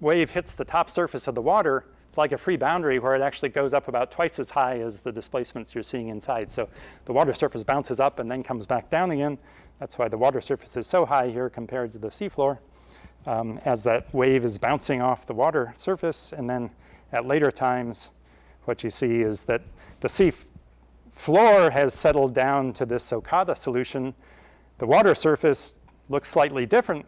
wave hits the top surface of the water, it's like a free boundary where it actually goes up about twice as high as the displacements you're seeing inside. So the water surface bounces up and then comes back down again. That's why the water surface is so high here compared to the seafloor, as that wave is bouncing off the water surface. And then at later times, what you see is that the seafloor has settled down to this Okada solution. The water surface looks slightly different,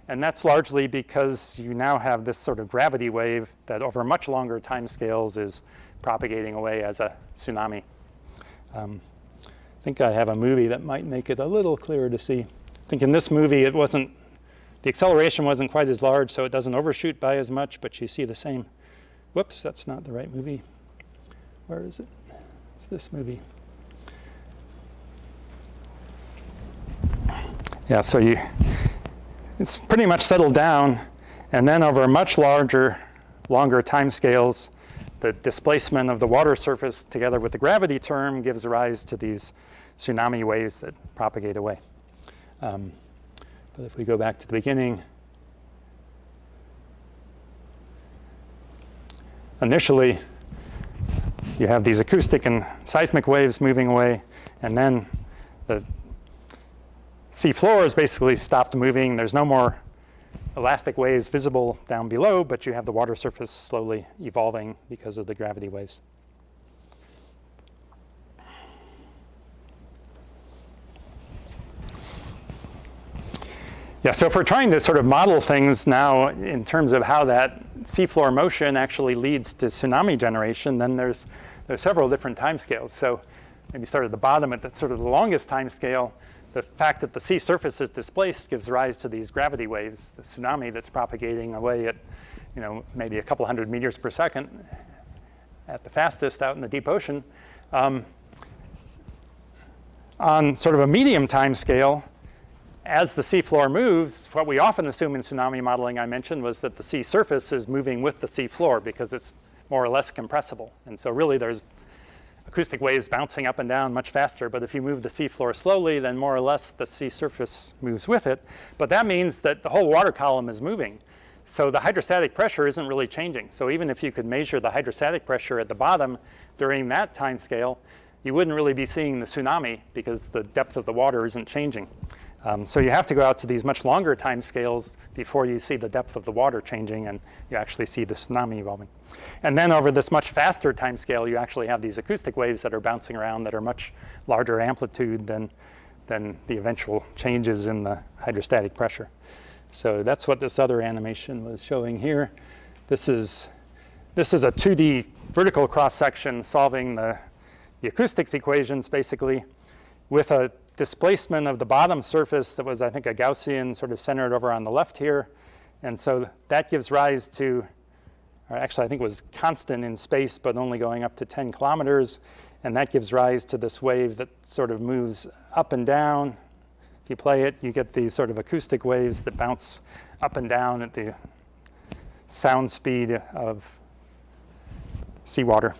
and that's largely because you now have this sort of gravity wave that over much longer time scales is propagating away as a tsunami. I think I have a movie that might make it a little clearer to see. I think in this movie the acceleration wasn't quite as large, so it doesn't overshoot by as much, but you see the same. Whoops, that's not the right movie. Where is it? It's this movie. Yeah, so it's pretty much settled down, and then over much longer time scales, the displacement of the water surface together with the gravity term gives rise to these tsunami waves that propagate away. But if we go back to the beginning, initially you have these acoustic and seismic waves moving away, and then the seafloor is basically stopped moving. There's no more elastic waves visible down below, but you have the water surface slowly evolving because of the gravity waves. Yeah, so if we're trying to sort of model things now in terms of how that seafloor motion actually leads to tsunami generation, then there's several different timescales. So maybe start at the bottom at the sort of the longest time scale, the fact that the sea surface is displaced gives rise to these gravity waves, the tsunami that's propagating away at, maybe a couple hundred meters per second at the fastest out in the deep ocean. On sort of a medium time scale, as the seafloor moves, what we often assume in tsunami modeling I mentioned was that the sea surface is moving with the seafloor because it's more or less compressible. And so really there's acoustic waves bouncing up and down much faster, but if you move the seafloor slowly, then more or less the sea surface moves with it. But that means that the whole water column is moving. So the hydrostatic pressure isn't really changing. So even if you could measure the hydrostatic pressure at the bottom during that time scale, you wouldn't really be seeing the tsunami because the depth of the water isn't changing. So you have to go out to these much longer time scales before you see the depth of the water changing and you actually see the tsunami evolving. And then over this much faster time scale, you actually have these acoustic waves that are bouncing around that are much larger amplitude than the eventual changes in the hydrostatic pressure. So that's what this other animation was showing here. This is a 2D vertical cross-section solving the acoustics equations basically with a displacement of the bottom surface that was, I think, a Gaussian sort of centered over on the left here. And so that gives rise to, or actually I think it was constant in space, but only going up to 10 kilometers. And that gives rise to this wave that sort of moves up and down. If you play it, you get these sort of acoustic waves that bounce up and down at the sound speed of seawater.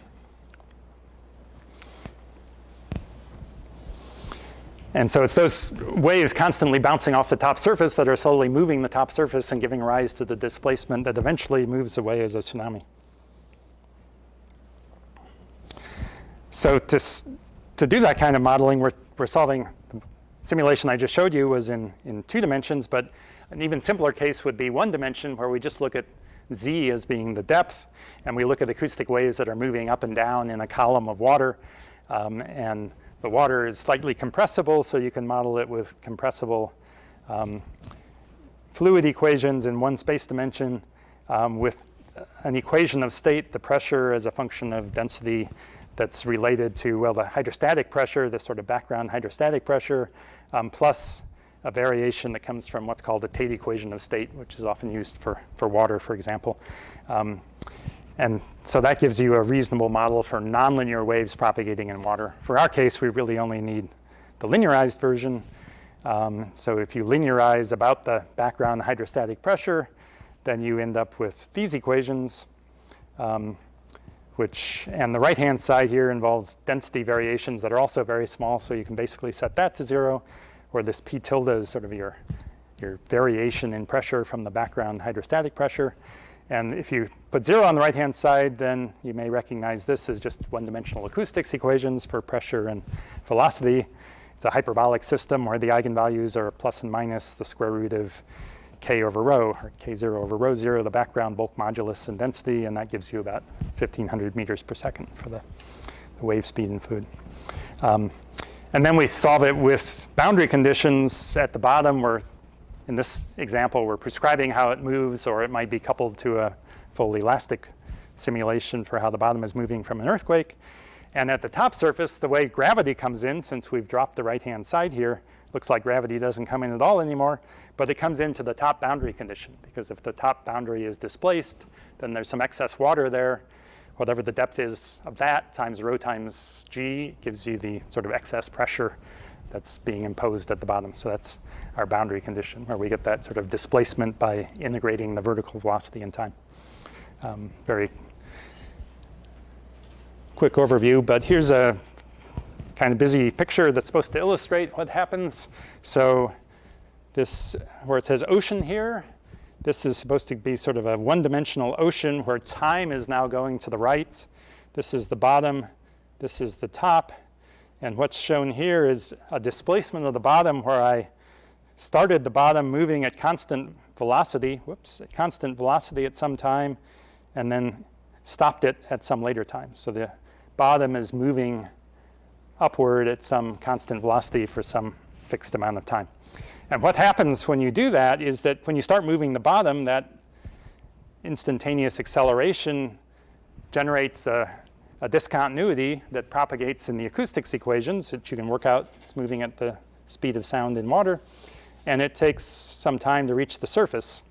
And so it's those waves constantly bouncing off the top surface that are slowly moving the top surface and giving rise to the displacement that eventually moves away as a tsunami. So to do that kind of modeling, we're solving, the simulation I just showed you was in 2 dimensions, but an even simpler case would be 1 dimension where we just look at Z as being the depth, and we look at acoustic waves that are moving up and down in a column of water, and the water is slightly compressible, so you can model it with compressible fluid equations in 1 space dimension with an equation of state, the pressure as a function of density that's related to, well, the hydrostatic pressure, the sort of background hydrostatic pressure, plus a variation that comes from what's called the Tate equation of state, which is often used for water, for example. And so that gives you a reasonable model for nonlinear waves propagating in water. For our case, we really only need the linearized version. So if you linearize about the background hydrostatic pressure, then you end up with these equations, and the right-hand side here involves density variations that are also very small, so you can basically set that to 0, where this P tilde is sort of your variation in pressure from the background hydrostatic pressure. And if you put 0 on the right-hand side, then you may recognize this as just 1-dimensional acoustics equations for pressure and velocity. It's a hyperbolic system where the eigenvalues are plus and minus the square root of k over rho, or k0 over rho 0, the background bulk modulus and density, and that gives you about 1,500 meters per second for the wave speed in fluid. And then we solve it with boundary conditions at the bottom where, in this example, we're prescribing how it moves, or it might be coupled to a full elastic simulation for how the bottom is moving from an earthquake. And at the top surface, the way gravity comes in, since we've dropped the right-hand side here, looks like gravity doesn't come in at all anymore, but it comes into the top boundary condition, because if the top boundary is displaced, then there's some excess water there. Whatever the depth is of that times rho times g gives you the sort of excess pressure that's being imposed at the bottom. So that's our boundary condition, where we get that sort of displacement by integrating the vertical velocity in time. Very quick overview, but here's a kind of busy picture that's supposed to illustrate what happens. So this, where it says ocean here, this is supposed to be sort of a 1-dimensional ocean where time is now going to the right. This is the bottom, this is the top. And what's shown here is a displacement of the bottom where I started the bottom moving at constant velocity, at constant velocity at some time, and then stopped it at some later time. So the bottom is moving upward at some constant velocity for some fixed amount of time. And what happens when you do that is that when you start moving the bottom, that instantaneous acceleration generates a a discontinuity that propagates in the acoustics equations that you can work out. It's moving at the speed of sound in water. And it takes some time to reach the surface.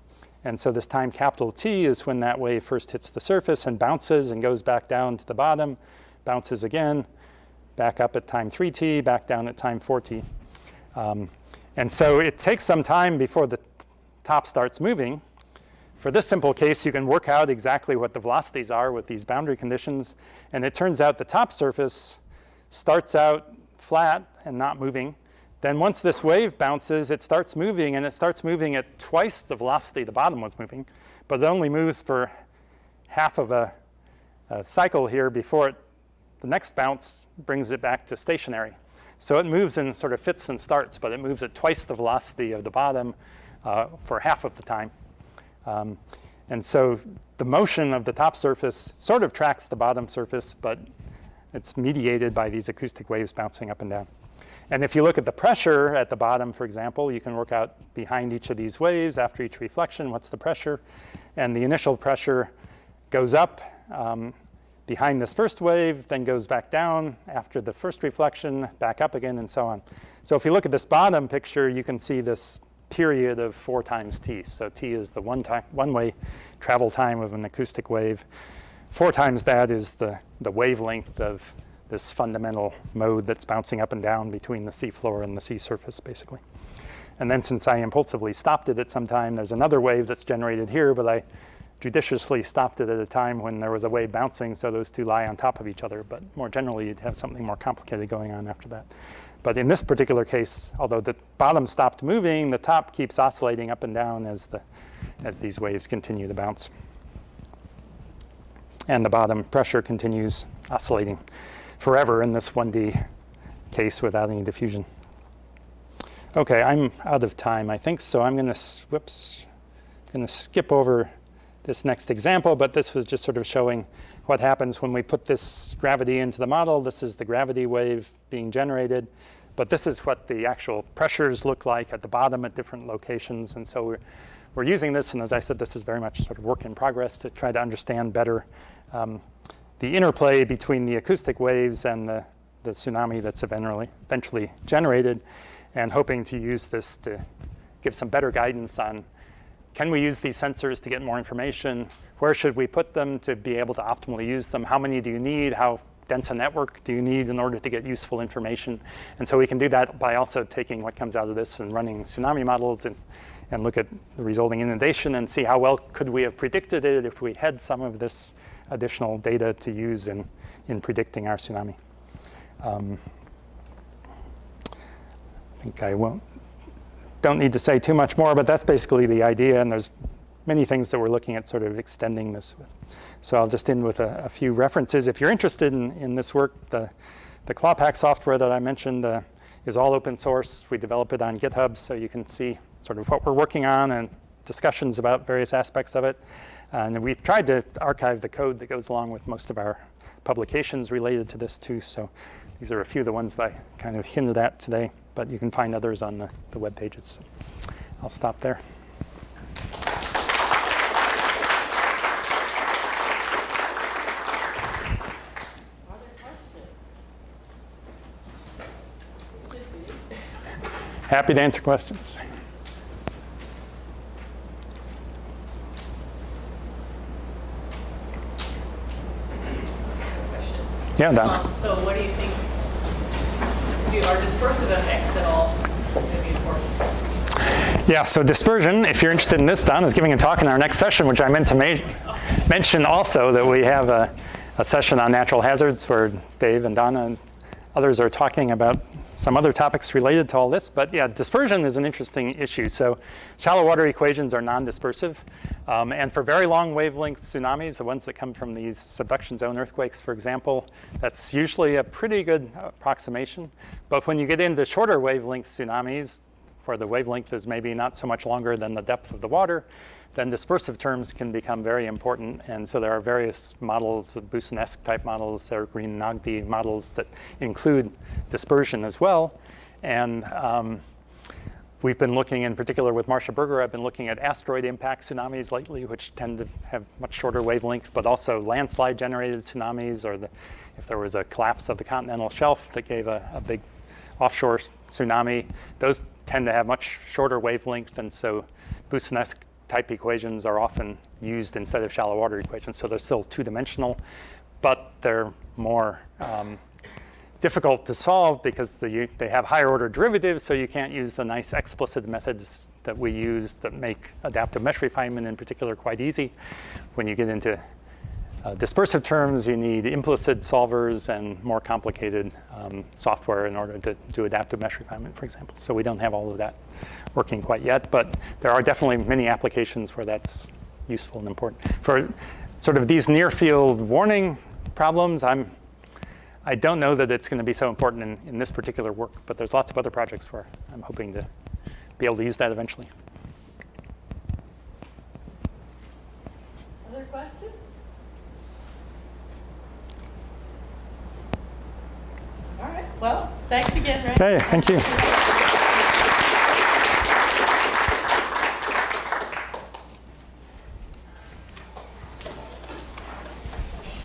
And so this time capital T is when that wave first hits the surface and bounces and goes back down to the bottom, bounces again, back up at time 3t, back down at time 4t. And so it takes some time before the top starts moving. For this simple case, you can work out exactly what the velocities are with these boundary conditions. And it turns out the top surface starts out flat and not moving. Then once this wave bounces, it starts moving, and it starts moving at twice the velocity the bottom was moving. But it only moves for half of a cycle here before the next bounce brings it back to stationary. So it moves in sort of fits and starts, but it moves at twice the velocity of the bottom for half of the time. And so the motion of the top surface sort of tracks the bottom surface, but it's mediated by these acoustic waves bouncing up and down. And if you look at the pressure at the bottom, for example, you can work out behind each of these waves, after each reflection, what's the pressure. And the initial pressure goes up behind this first wave, then goes back down after the first reflection, back up again, and so on. So if you look at this bottom picture, you can see this period of 4 times t. So t is the one-way travel time of an acoustic wave. 4 times that is the wavelength of this fundamental mode that's bouncing up and down between the seafloor and the sea surface, basically. And then since I impulsively stopped it at some time, there's another wave that's generated here, but I judiciously stopped it at a time when there was a wave bouncing, so those two lie on top of each other. But more generally, you'd have something more complicated going on after that. But in this particular case, although the bottom stopped moving, the top keeps oscillating up and down as these waves continue to bounce. And the bottom pressure continues oscillating forever in this 1D case without any diffusion. Okay, I'm out of time, I think, so I'm going to skip over this next example, but this was just sort of showing what happens when we put this gravity into the model. This is the gravity wave being generated, but this is what the actual pressures look like at the bottom at different locations. And so we're using this, and as I said, this is very much sort of work in progress to try to understand better the interplay between the acoustic waves and the tsunami that's eventually generated, and hoping to use this to give some better guidance on, can we use these sensors to get more information? Where should we put them to be able to optimally use them? How many do you need? How dense a network do you need in order to get useful information? And so we can do that by also taking what comes out of this and running tsunami models and look at the resulting inundation and see how well could we have predicted it if we had some of this additional data to use in predicting our tsunami. I think I don't need to say too much more, but that's basically the idea, and there's many things that we're looking at sort of extending this with. So I'll just end with a few references. If you're interested in this work, the ClawPack software that I mentioned is all open source. We develop it on GitHub, so you can see sort of what we're working on and discussions about various aspects of it. And we've tried to archive the code that goes along with most of our publications related to this too. So these are a few of the ones that I kind of hinted at today, but you can find others on the web pages. So I'll stop there. Happy to answer questions. Yeah, Don. So what do you think, are dispersive effects at all going to be important? Yeah, so dispersion, if you're interested in this, Don is giving a talk in our next session, which I meant to mention also, that we have a session on natural hazards where Dave and Donna and others are talking about some other topics related to all this. But yeah, dispersion is an interesting issue. So shallow water equations are non-dispersive. And for very long wavelength tsunamis, the ones that come from these subduction zone earthquakes, for example, that's usually a pretty good approximation. But when you get into shorter wavelength tsunamis, where the wavelength is maybe not so much longer than the depth of the water, then dispersive terms can become very important. And so there are various models, Busanesque type models, Green-Nagdi models that include dispersion as well. And We've been looking, in particular with Marcia Berger, I've been looking at asteroid impact tsunamis lately, which tend to have much shorter wavelength, but also landslide generated tsunamis, or if there was a collapse of the continental shelf that gave a big offshore tsunami, those tend to have much shorter wavelength, and so Boussinesq type equations are often used instead of shallow water equations. So they're still two-dimensional, but they're more difficult to solve because they have higher order derivatives, so you can't use the nice explicit methods that we use that make adaptive mesh refinement in particular quite easy. When you get into dispersive terms, you need implicit solvers and more complicated software in order to do adaptive mesh refinement, for example. So we don't have all of that working quite yet, but there are definitely many applications where that's useful and important. For sort of these near field warning problems, I don't know that it's going to be so important in this particular work, but there's lots of other projects where I'm hoping to be able to use that eventually. Other questions? All right, well, thanks again, Ray. Okay, thank you.